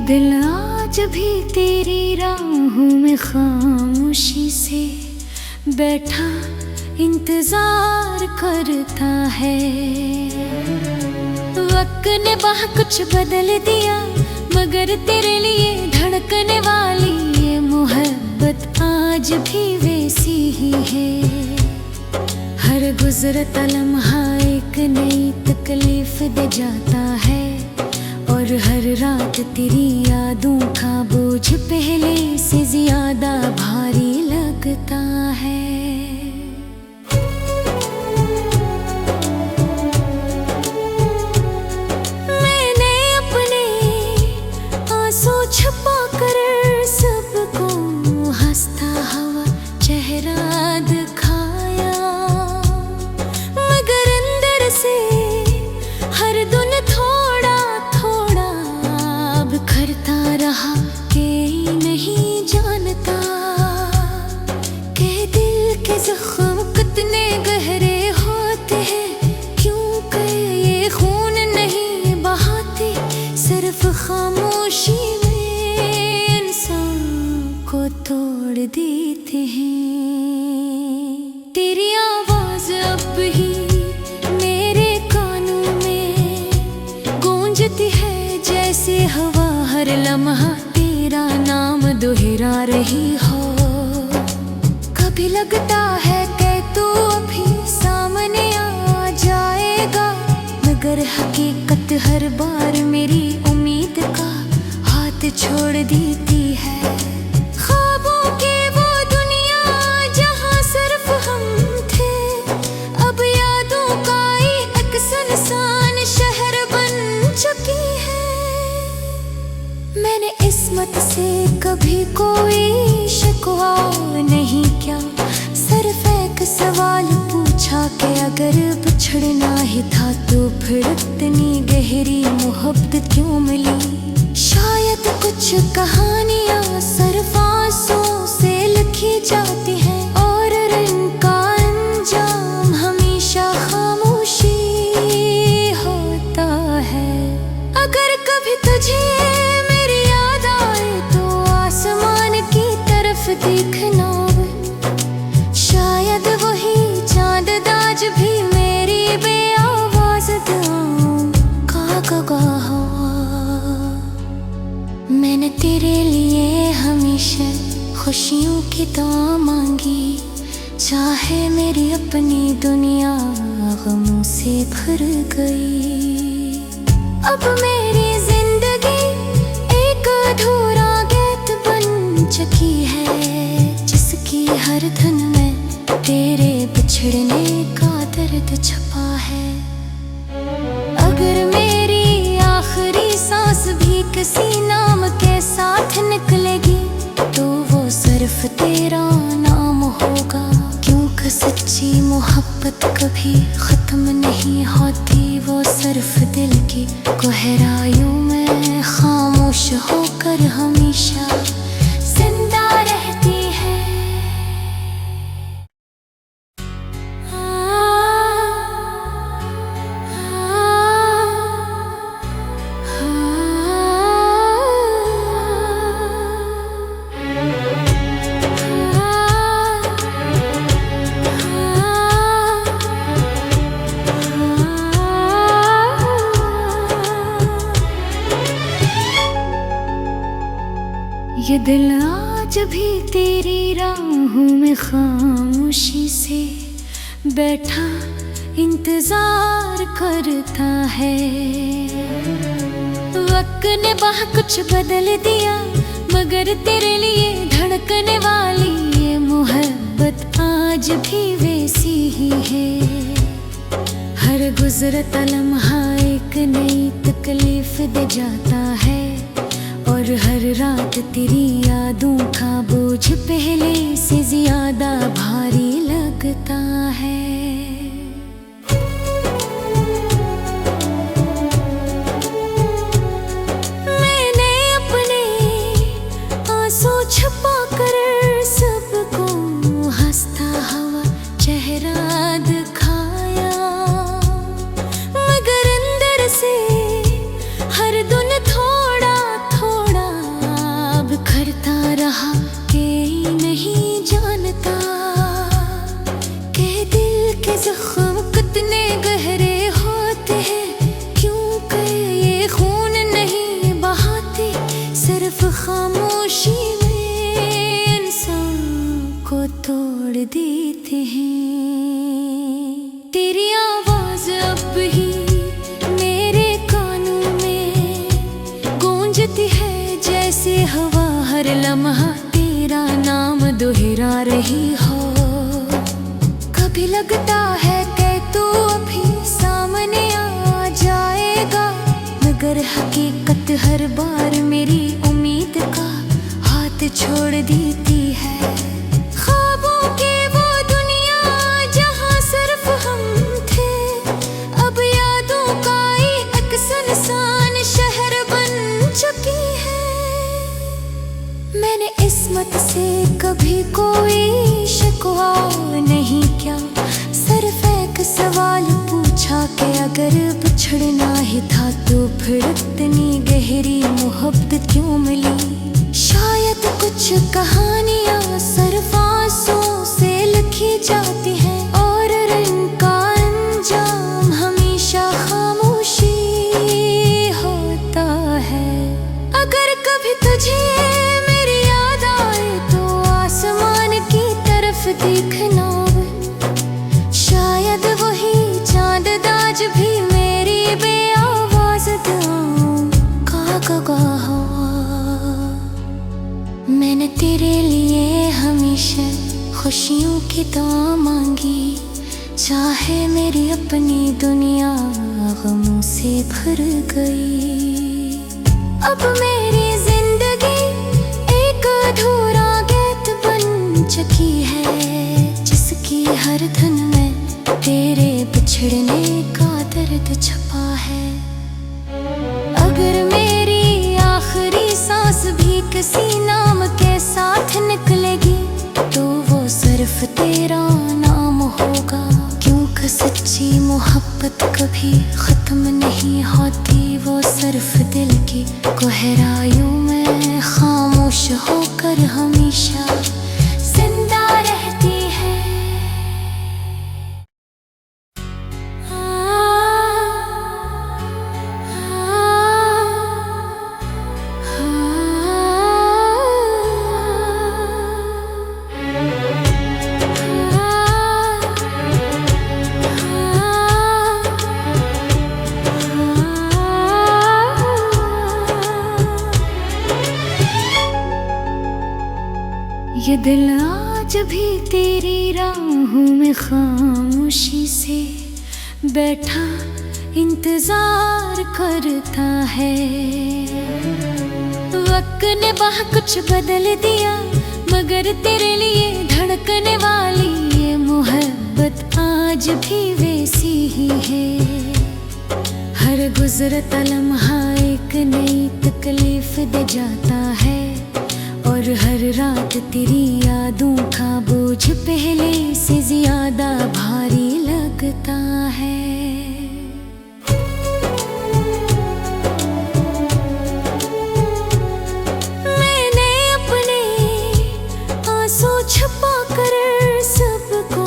दिल आज भी तेरी राहों में खामोशी से बैठा इंतजार करता है। वक्त ने वहाँ कुछ बदल दिया, मगर तेरे लिए धड़कने वाली ये मोहब्बत आज भी वैसी ही है। हर गुजरता लम्हा एक नई तकलीफ दे जाता है, और हर रात तेरी यादों का बोझ पहले से ज्यादा भारी लगता है। मैंने अपने आंसू छुपा कर सबको हंसता हुआ चेहरा दिखाया, मगर अंदर से हर दिन थोड़ा थोड़ा बिखरता रहा कि नहीं जानता कि दिल के जख्म कितने गहरे होते हैं, क्योंकि ये खून नहीं बहाते, सिर्फ खामोशी में इंसान को तोड़ देते हैं। तेरी आवाज अब ही मेरे कानों में गूंजती है, जैसे हवा हर लम्हा तेरा नाम दोहरा रही हो। कभी लगता है कि तू अभी सामने आ जाएगा, मगर हकीकत हर बार मेरी उम्मीद का हाथ छोड़ देती है। ख्वाबों की वो दुनिया जहाँ सिर्फ हम थे, अब यादों का एक सुनसान शहर बन चुकी है। मैंने इस्मत से कभी कोई शिकवा नहीं किया, सिर्फ एक सवाल पूछा कि अगर बिछड़ना ही था तो फिर इतनी गहरी मोहब्बत क्यों मिली। शायद कुछ कहानियां सिर्फ आंसुओं से लिखी जाती हैं, और इनका अंजाम हमेशा खामोशी होता है। अगर कभी तुझे मेरी याद आए तो आसमान की तरफ देखना, शायद वही चांद आज भी मेरी बेआवाज दुआओं का गवाह हो। मैंने तेरे लिए हमेशा खुशियों की दुआ मांगी, चाहे मेरी अपनी दुनिया गमों से भर गई। अब मेरी जिंदगी एक अधूरा गीत बन चुकी है, जिसकी हर धुन में तेरे बिछड़ने का दर्द छुपा है। अगर मेरी आखिरी सांस भी किसी नाम के साथ निकलेगी, तो वो सिर्फ तेरा नाम होगा, क्योंकि सच्ची मोहब्बत कभी खत्म नहीं होती, वो सिर्फ दिल की गहराइयों में खामोश होकर हमेशा जिंदा रहती है। ये दिल आज भी तेरी राहों में खामोशी से बैठा इंतजार करता है। वक्त ने वहाँ कुछ बदल दिया, मगर तेरे लिए धड़कने वाली ये मोहब्बत आज भी वैसी ही है। हर गुजरता लम्हा एक नई तकलीफ दे जाता है, और हर रात तेरी यादों का बोझ पहले से ज्यादा भारी लगता है। मैंने अपने आंसू छुपा कर सबको हंसता हुआ चेहरा दिखाया, मगर अंदर से हर दिन थोड़ा थोड़ा जख्म कितने गहरे होते हैं, क्यों कर ये खून नहीं बहाते। सिर्फ खामोशी में इंसान को तोड़ देते हैं। तेरी आवाज अब भी मेरे कानों में गूंजती है, जैसे हवा हर लम्हा तेरा नाम दोहरा रही हो। कभी लगता है कि तू अभी सामने आ जाएगा, मगर हकीकत हर बार मेरी उम्मीद का हाथ छोड़ देती है। ख्वाबों की वो दुनिया जहां सिर्फ हम थे, अब यादों का एक सुनसान शहर बन चुकी है। मैंने इस्मत से कभी कोई शिकवा नहीं किया, सिर्फ एक सवाल पूछा कि अगर बिछड़ना ही था तो फिर इतनी गहरी मोहब्बत क्यों मिली। शायद कुछ कहानियां सिर्फ आंसुओं से लिखी जाती हैं, और इनका अंजाम हमेशा खामोशी होता है। अगर कभी तुझे देखना, शायद वही चांद आज भी मेरी बेआवाज का गवाह हो। मैंने तेरे लिए हमेशा खुशियों की दुआ मांगी, चाहे मेरी अपनी दुनिया गमों से भर गई। अब मेरी जिंदगी एक अधूरा गीत बन चुकी है, जिसकी हर धुन में तेरे बिछड़ने का दर्द छुपा है। अगर मेरी आखिरी सांस भी किसी नाम के साथ निकलेगी, तो वो सिर्फ तेरा नाम होगा। क्योंकि सच्ची मोहब्बत कभी खत्म नहीं होती, वो सिर्फ दिल की गहराइयों में खामोश होकर हमेशा जिंदा रहती है। ये दिल आज भी तेरी राहों में खामोशी से बैठा इंतजार करता है। वक्त ने बहुत कुछ बदल दिया, मगर तेरे लिए धड़कने वाली ये मोहब्बत आज भी वैसी ही है। हर गुजरता लम्हा एक नई तकलीफ दे जाता है, और हर रात तेरी यादों का बोझ पहले से ज्यादा भारी लगता है। मैंने अपने आंसू छुपा कर सबको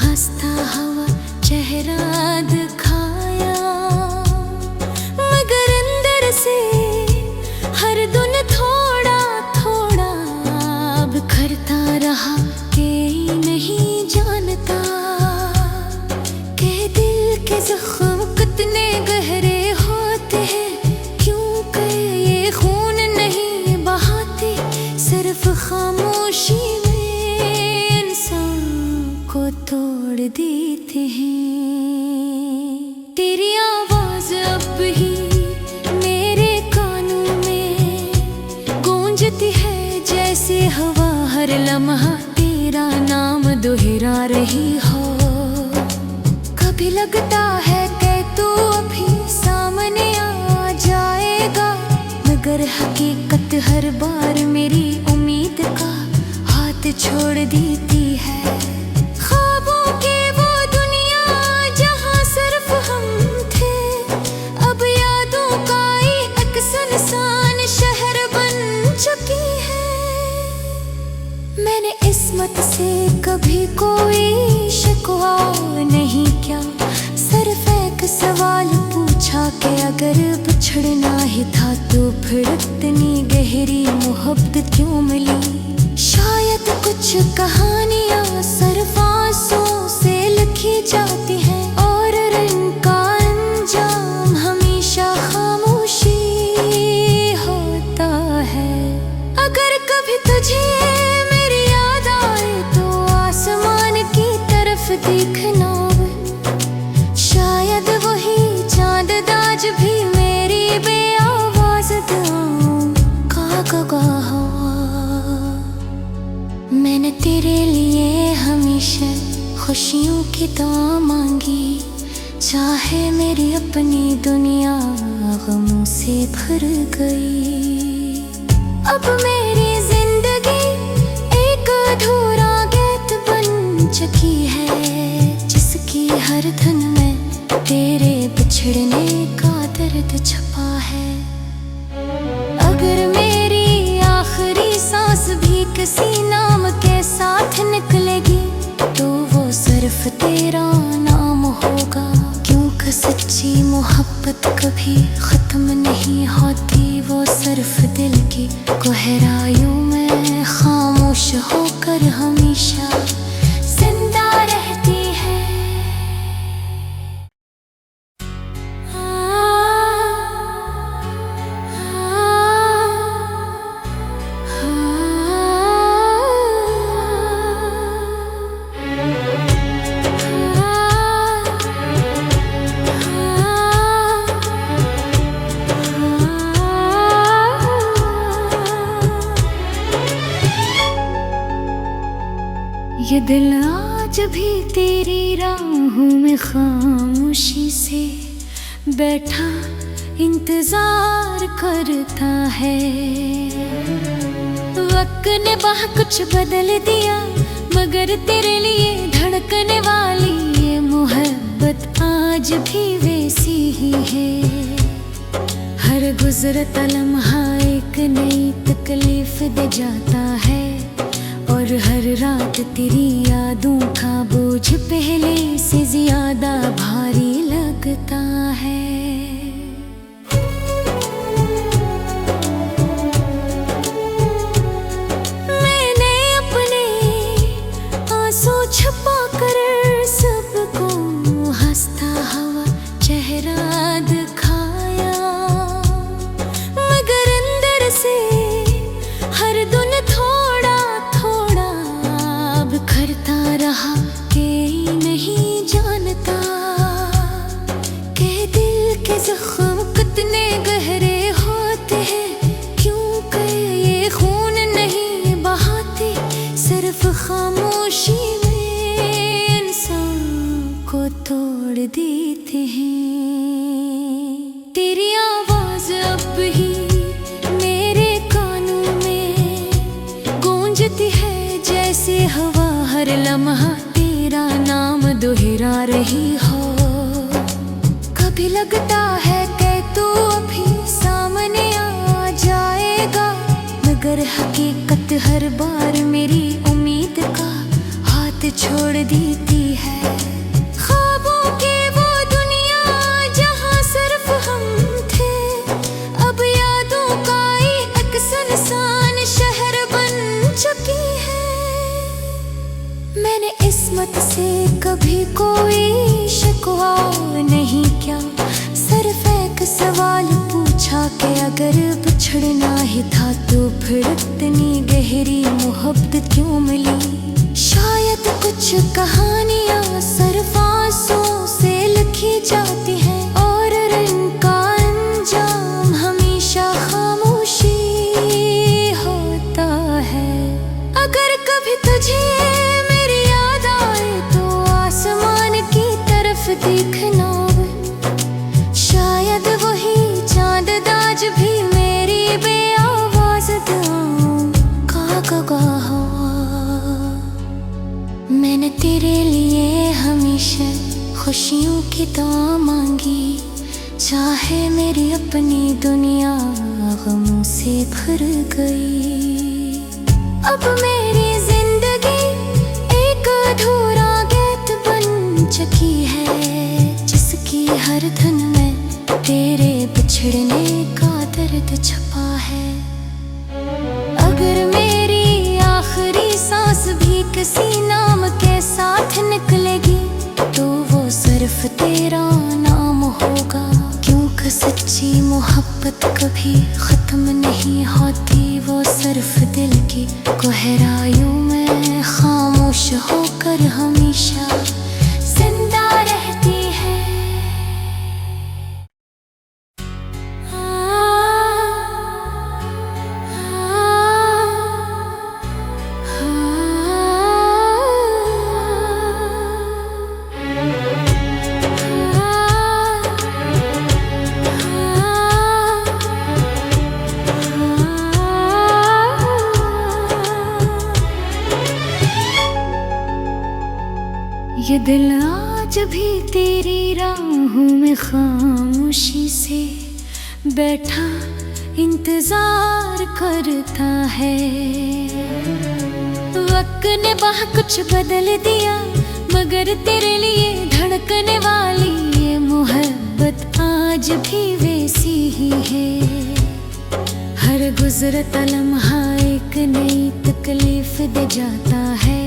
हंसता हुआ चेहरा दिखाया, मगर अंदर से हर दिन बिखरता रहा कि नहीं जानता कि दिल के जख्म कितने गहरे होते हैं, क्यों कर ये खून नहीं बहाते। सिर्फ खामोशी में इंसान को तोड़ देते हैं। तेरी आवाज अब ही मेरे कानों में गूंजती है, जैसे हवा हर लम्हा तेरा नाम दोहरा रही हो। कभी लगता है कि तू अभी सामने आ जाएगा, मगर हकीकत हर बार मेरी उम्मीद का हाथ छोड़ देती है। ख्वाबों की वो दुनिया जहां सिर्फ हम थे, अब यादों का एक सुनसान शहर बन चुकी है। मैंने किस्मत से कभी कोई शिकवा नहीं क्या, सिर्फ एक सवाल पूछा कि अगर बिछड़ना ही था तो फिर इतनी गहरी मोहब्बत क्यों मिली। शायद कुछ कहानियाँ सिर्फ आंसुओं से लिखी जाती हैं और इनका अंजाम हमेशा खामोशी होता है। अगर कभी तुझे मेरी याद आए तो आसमान की तरफ देखना, शायद वही चांद आज भी मेरी बेआवाज दुआओं का गवाह। मैंने तेरे लिए हमेशा खुशियों की दुआ मांगी, चाहे मेरी अपनी दुनिया गमों से भर गई। अब मेरी जिंदगी एक अधूरा गीत बन चुकी है, जिसकी हर धुन में तेरे बिछड़ने का दर्द छुपा है। अगर मेरी आखिरी सांस भी किसी नाम के साथ निकलेगी तो वो सिर्फ तेरा नाम होगा, क्योंकि सच्ची मोहब्बत कभी खत्म नहीं होती, वो सिर्फ दिल की गहराइयों में खामोश होकर हमेशा जिंदा रहती है। ये दिल आज भी तेरी राहों में खामोशी से बैठा इंतजार करता है। वक्त ने बहुत कुछ बदल दिया, मगर तेरे लिए धड़कने वाली ये मोहब्बत आज भी वैसी ही है। हर गुजरता लम्हा एक नई तकलीफ दे जाता है, और हर रात तेरी यादों का बोझ पहले से ज्यादा भारी लगता है। मैंने अपने आंसू छुपा कर सबको हंसता हुआ चेहरा दिखाया, मगर अंदर से हर दिन थोड़ा करता रहा कि नहीं जानता कि दिल के जख्म कितने गहरे होते हैं, क्योंकि ये खून नहीं बहाते, सिर्फ खामोशी में इंसान को तोड़ देते हैं। तेरी आवाज अब ही मेरे कानों में गूंजती है, जैसे हवा हर लम्हा तेरा नाम दोहरा रही हो। कभी लगता है कि तू अभी सामने आ जाएगा, मगर हकीकत हर बार मेरी उम्मीद का हाथ छोड़ देती है। ख्वाबों की वो दुनिया जहाँ सिर्फ हम थे, अब यादों का एक सुनसान शहर बन चुकी है। मैंने किस्मत से कभी कोई शिकवा नहीं क्या, सिर्फ एक सवाल पूछा कि अगर बिछड़ना ही था तो फिर इतनी गहरी मोहब्बत क्यों मिली। शायद कुछ कहानियाँ सिर्फ आंसुओं से लिखी जाती हैं और इनका अंजाम हमेशा खामोशी होता है। अगर कभी तुझे देखना, शायद वही चांद आज भी मेरी बेआवाज दुआओं का गवाह। मैंने तेरे लिए हमेशा खुशियों की दुआ मांगी, चाहे मेरी अपनी दुनिया गमों से भर गई। अब मेरी जिंदगी किसी नाम के साथ निकलेगी तो वो सिर्फ तेरा नाम होगा। क्योंकि सच्ची मोहब्बत कभी खत्म नहीं होती, वो सिर्फ दिल की गहराइयों में खामोश होकर हमेशा जिंदा रहती है। ये दिल आज भी तेरी राहों में खामोशी से बैठा इंतजार करता है। वक्त ने बहुत कुछ बदल दिया, मगर तेरे लिए धड़कने वाली ये मोहब्बत आज भी वैसी ही है। हर गुजरता लम्हा एक नई तकलीफ दे जाता है,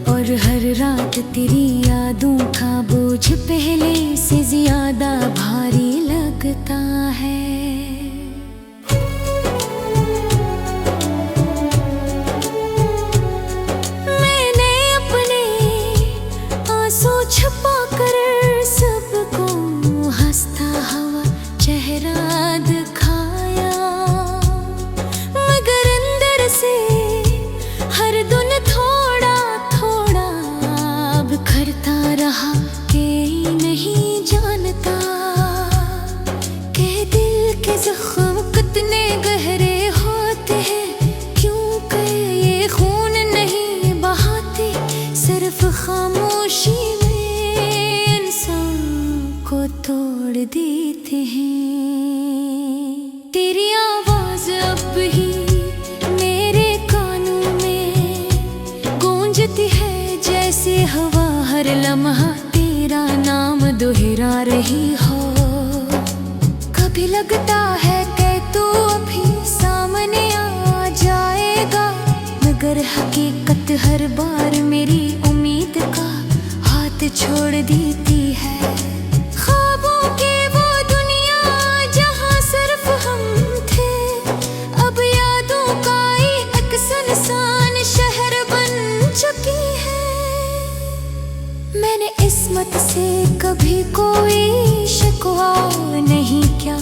और हर रात तेरी यादों का बोझ पहले से ज्यादा भारी लगता है। मैंने अपने आंसू छुपा कर सबको हंसता हुआ चेहरा दिखाया, मगर अंदर से हर दिन करता रहा कि नहीं जानता कि दिल के जख्म कितने गहरे होते हैं। क्योंकि ये खून नहीं बहाते, सिर्फ खामोशी में इंसान को तोड़ देते हैं। तेरी आवाज अब भी मेरे कानों में गूंजती है, जैसे हवा हर लम्हा तेरा नाम दोहरा रही हो। कभी लगता है कि तू अभी सामने आ जाएगा, मगर हकीकत हर बार मेरी उम्मीद का हाथ छोड़ देती है। ख्वाबों की वो दुनिया जहाँ सिर्फ हम थे, अब यादों का एक सुनसान शहर बन चुकी है। मैंने इस्मत से कभी कोई शिकवा नहीं किया,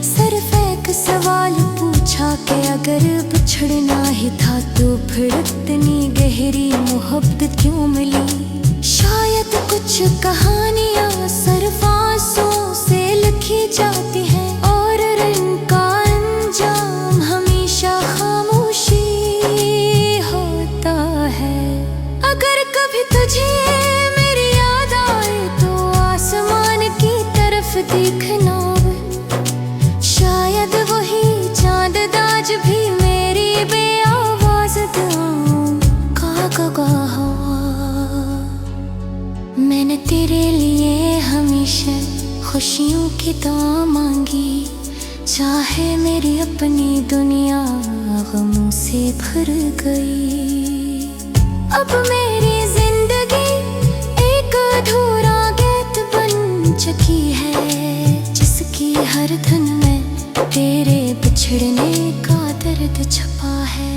सिर्फ एक सवाल पूछा कि अगर बिछड़ना ही था तो फिर इतनी गहरी मोहब्बत क्यों मिली। शायद कुछ कहानियाँ सिर्फ आंसुओं से लिखी जाती हैं, और इनका अंजाम हमेशा खामोशी होता है। अगर कभी तुझे देखना, शायद वही चांद दाज भी मेरी बेआवाज का गवाह हुआ। मैंने तेरे लिए हमेशा खुशियों की दुआ मांगी, चाहे मेरी अपनी दुनिया गमों से भर गई। अब मेरी जिंदगी एक अधूरा गीत बन चुकी है, जिसकी हर धुन में तेरे बिछड़ने का दर्द छुपा है।